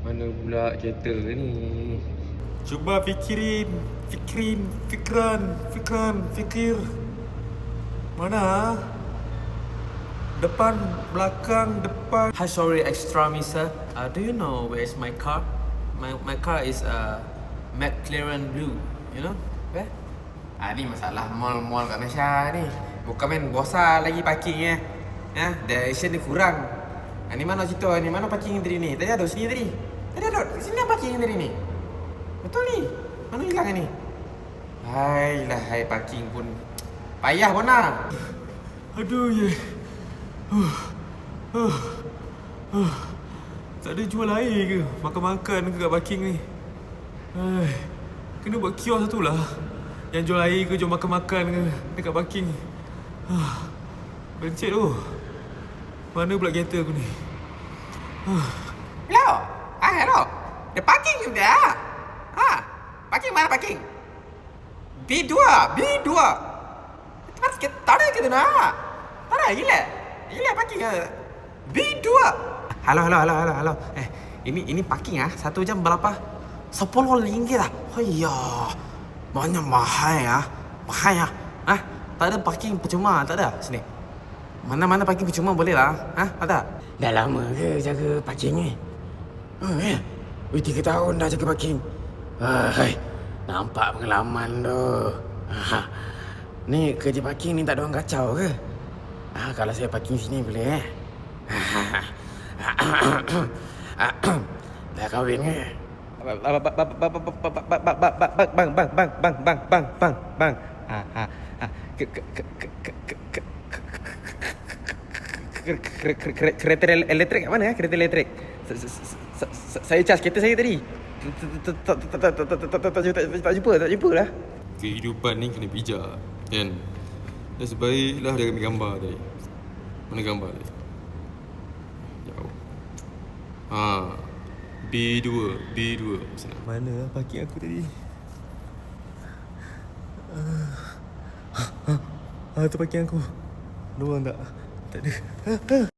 Mana pula kereta ni? Cuba fikir. Mana? Depan, belakang, depan. Hi, sorry, extra me, sir. Do you know where is my car? My car is McLaren Blue. You know where? Ni masalah mall-mall kat Malaysia ni. Bukan main bosan lagi parking direction dia kurang. Ni mana cerita ni? Mana parking tadi ni? Tadi ada sini tadi. Sini ada parking tadi ni. Betul ni. Mana hilang ni? Hai parking pun payah pun lah. Aduh, ye. Tak ada jual air ke? Makan-makan ke kat parking ni? Kena buat kios satu lah. Yang jual air ke, jual makan-makan ke dekat parking. Bencet tu. Mana pula kereta aku ni? Hello. The parking you there? Parking mana parking? B2. Tempat sikit tak ada kita nak. Tak ada, gila parking B2. Halo. Ini parking 1 jam berapa? 10 ringgit lah. Ayah. Banyak mahal ya. Tak ada parking percuma, tak ada sini. Mana parking percuma boleh lah. Ada. Dah lama ke jaga parking ni? 3 tahun dah jaga parking. Nampak pengalaman tu. Ni kerja parking ni tak ada orang kacau ke? Kalau saya parking sini boleh Dah kahwin ke? Bang. Kereta elektrik kat mana? Kereta elektrik. Saya cas kereta saya tadi. Tak jumpa lah. Kehidupan ni kena bijak, kan? Dan sebaiklah dia ambil gambar tadi. Mana gambar tadi? Jauh. B2. Mana parking aku tadi? Tu parking aku. Ada orang tak? Tak ada.